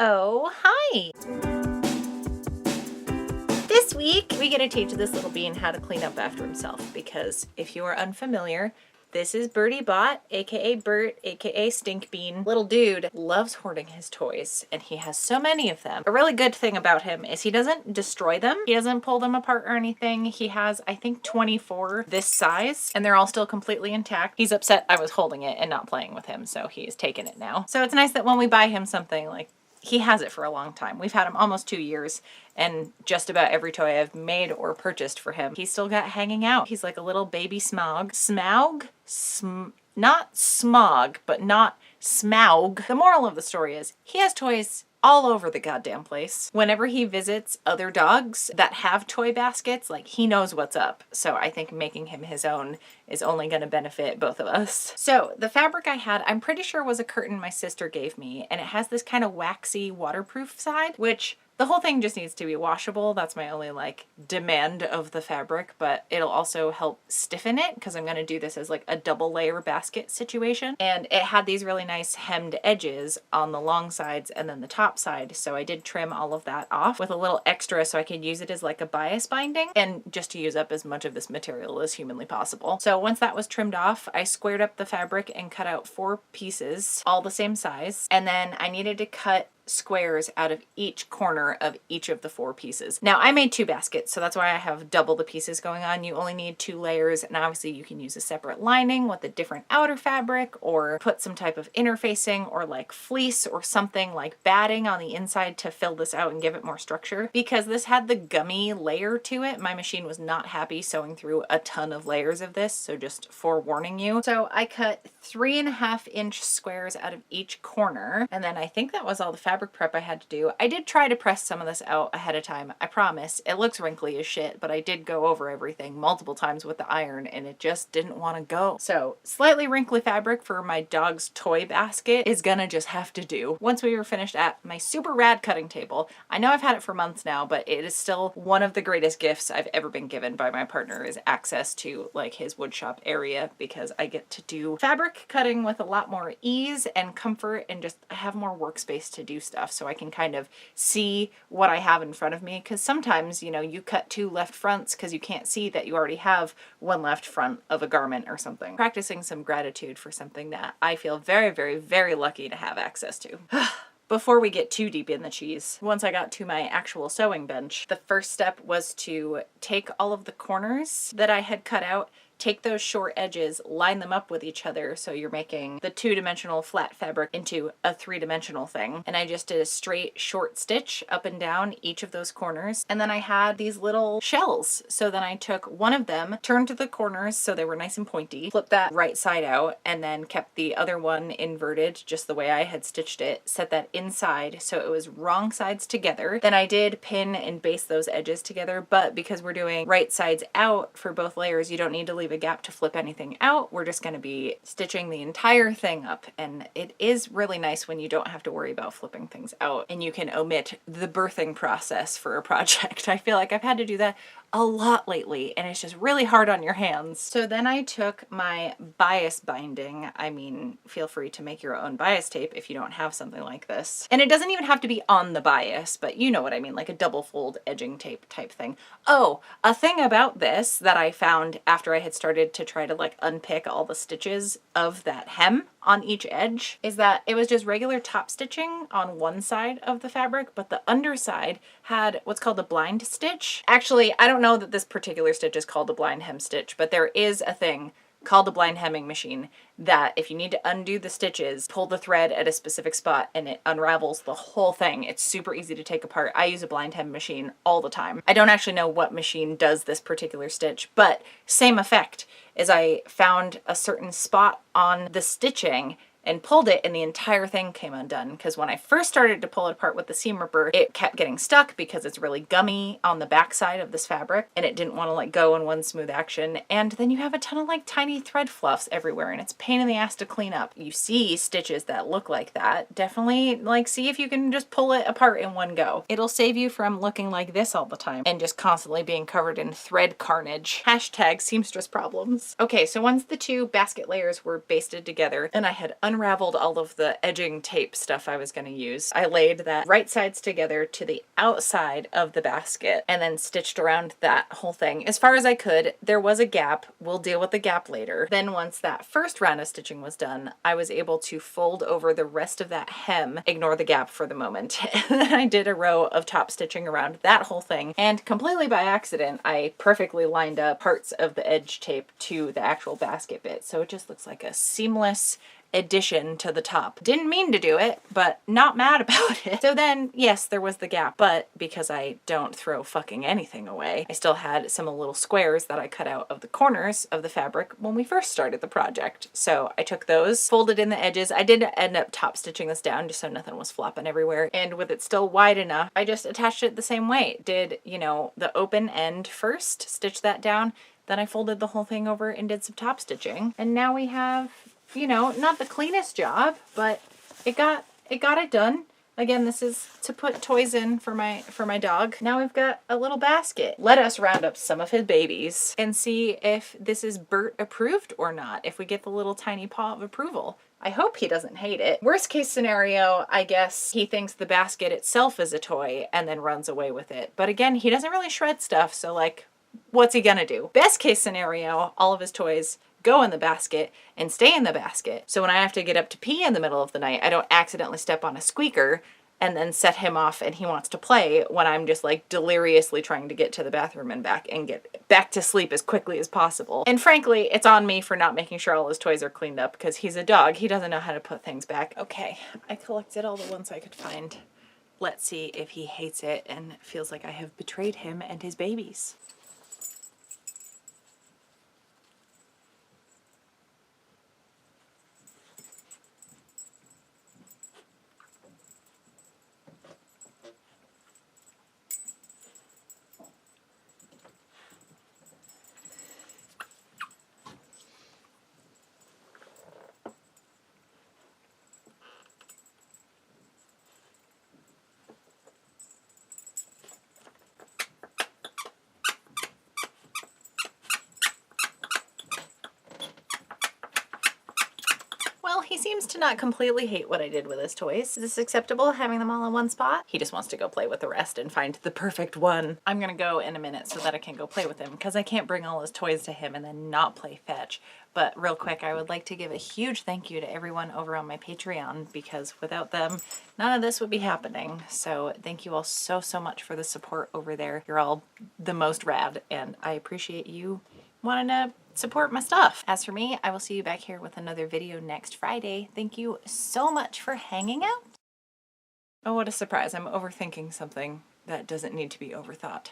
Oh, hi! This week, we get to teach this little bean how to clean up after himself, because if you are unfamiliar, this is Bertie Bot, aka Bert, aka Stink Bean. Little dude loves hoarding his toys, and he has so many of them. A really good thing about him is he doesn't destroy them. He doesn't pull them apart or anything. He has, I think, 24 this size, and they're all still completely intact. He's upset I was holding it and not playing with him, so he's taken it now. So it's nice that when we buy him something, like, he has it for a long time. We've had him almost 2 years, and just about every toy I've made or purchased for him, he's still got hanging out. He's like a little baby Smaug. Not Smog, but not Smaug. The moral of the story is he has toys all over the goddamn place. Whenever he visits other dogs that have toy baskets, like, he knows what's up. So I think making him his own is only going to benefit both of us. So the fabric I had, I'm pretty sure was a curtain my sister gave me, and it has this kind of waxy waterproof side, which the whole thing just needs to be washable. That's my only like demand of the fabric, but it'll also help stiffen it because I'm going to do this as like a double layer basket situation. And it had these really nice hemmed edges on the long sides and then the top side. So I did trim all of that off with a little extra so I could use it as like a bias binding and just to use up as much of this material as humanly possible. So once that was trimmed off, I squared up the fabric and cut out 4 pieces, all the same size. And then I needed to cut squares out of each corner of each of the 4 pieces. Now I made 2 baskets, so that's why I have double the pieces going on. You only need 2 layers, and obviously you can use a separate lining with a different outer fabric or put some type of interfacing or like fleece or something like batting on the inside to fill this out and give it more structure. Because this had the gummy layer to it, my machine was not happy sewing through a ton of layers of this, so just forewarning you. So I cut 3.5-inch squares out of each corner, and then I think that was all the fabric prep I had to do. I did try to press some of this out ahead of time, I promise. It looks wrinkly as shit, but I did go over everything multiple times with the iron and it just didn't want to go. So slightly wrinkly fabric for my dog's toy basket is gonna just have to do. Once we were finished at my super rad cutting table, I know I've had it for months now, but it is still one of the greatest gifts I've ever been given by my partner, is access to like his woodshop area, because I get to do fabric cutting with a lot more ease and comfort and just have more workspace to do stuff, so I can kind of see what I have in front of me. Because sometimes, you know, you cut 2 left fronts because you can't see that you already have 1 left front of a garment or something. Practicing some gratitude for something that I feel very, very, very lucky to have access to. Before we get too deep in the cheese, once I got to my actual sewing bench, the first step was to take all of the corners that I had cut out, take those short edges, line them up with each other so you're making the 2-dimensional flat fabric into a 3-dimensional thing. And I just did a straight short stitch up and down each of those corners. And then I had these little shells. So then I took one of them, turned to the corners so they were nice and pointy, flipped that right side out, and then kept the other one inverted just the way I had stitched it, set that inside so it was wrong sides together. Then I did pin and baste those edges together, but because we're doing right sides out for both layers, you don't need to leave a gap to flip anything out. We're just going to be stitching the entire thing up, and it is really nice when you don't have to worry about flipping things out and you can omit the birthing process for a project. I feel like I've had to do that a lot lately and it's just really hard on your hands. So then I took my bias binding. I mean, feel free to make your own bias tape if you don't have something like this. And it doesn't even have to be on the bias, but you know what I mean, like a double fold edging tape type thing. Oh, a thing about this that I found after I had started to try to like unpick all the stitches of that hem on each edge is that it was just regular top stitching on one side of the fabric, but the underside had what's called a blind stitch. Actually, I don't know that this particular stitch is called a blind hem stitch, but there is a thing called a blind hemming machine that if you need to undo the stitches, pull the thread at a specific spot and it unravels the whole thing. It's super easy to take apart. I use a blind hem machine all the time. I don't actually know what machine does this particular stitch, but same effect. Is I found a certain spot on the stitching and pulled it and the entire thing came undone, because when I first started to pull it apart with the seam ripper, it kept getting stuck because it's really gummy on the back side of this fabric and it didn't want to like go in one smooth action. And then you have a ton of like tiny thread fluffs everywhere and it's a pain in the ass to clean up. You see stitches that look like that, definitely like see if you can just pull it apart in one go. It'll save you from looking like this all the time and just constantly being covered in thread carnage. Hashtag seamstress problems. Okay, so once the 2 basket layers were basted together and I had unraveled all of the edging tape stuff I was going to use, I laid that right sides together to the outside of the basket and then stitched around that whole thing as far as I could. There was a gap. We'll deal with the gap later. Then once that first round of stitching was done, I was able to fold over the rest of that hem, ignore the gap for the moment. And then I did a row of top stitching around that whole thing, and completely by accident, I perfectly lined up parts of the edge tape to the actual basket bit. So it just looks like a seamless addition to the top. Didn't mean to do it, but not mad about it. So then, yes, there was the gap, but because I don't throw fucking anything away, I still had some little squares that I cut out of the corners of the fabric when we first started the project. So I took those, folded in the edges. I did end up top stitching this down just so nothing was flopping everywhere. And with it still wide enough, I just attached it the same way. Did, you know, the open end first, stitch that down, then I folded the whole thing over and did some top stitching. And now we have, you know, not the cleanest job, but it got it done. Again, this is to put toys in for my dog. Now we've got a little basket. Let us round up some of his babies and see if this is Bert approved or not, if we get the little tiny paw of approval. I hope he doesn't hate it. Worst case scenario, I guess he thinks the basket itself is a toy and then runs away with it. But again, he doesn't really shred stuff, so like, what's he gonna do? Best case scenario, all of his toys go in the basket and stay in the basket. So when I have to get up to pee in the middle of the night, I don't accidentally step on a squeaker and then set him off and he wants to play when I'm just like deliriously trying to get to the bathroom and back and get back to sleep as quickly as possible. And frankly, it's on me for not making sure all his toys are cleaned up because he's a dog. He doesn't know how to put things back. Okay, I collected all the ones I could find. Let's see if he hates it and feels like I have betrayed him and his babies. Well, he seems to not completely hate what I did with his toys. Is this acceptable, having them all in one spot? He just wants to go play with the rest and find the perfect one. I'm gonna go in a minute so that I can go play with him because I can't bring all his toys to him and then not play fetch. But real quick, I would like to give a huge thank you to everyone over on my Patreon because without them, none of this would be happening. So thank you all so much for the support over there. You're all the most rad and I appreciate you wanting to support my stuff. As for me, I will see you back here with another video next Friday. Thank you so much for hanging out. Oh, what a surprise. I'm overthinking something that doesn't need to be overthought.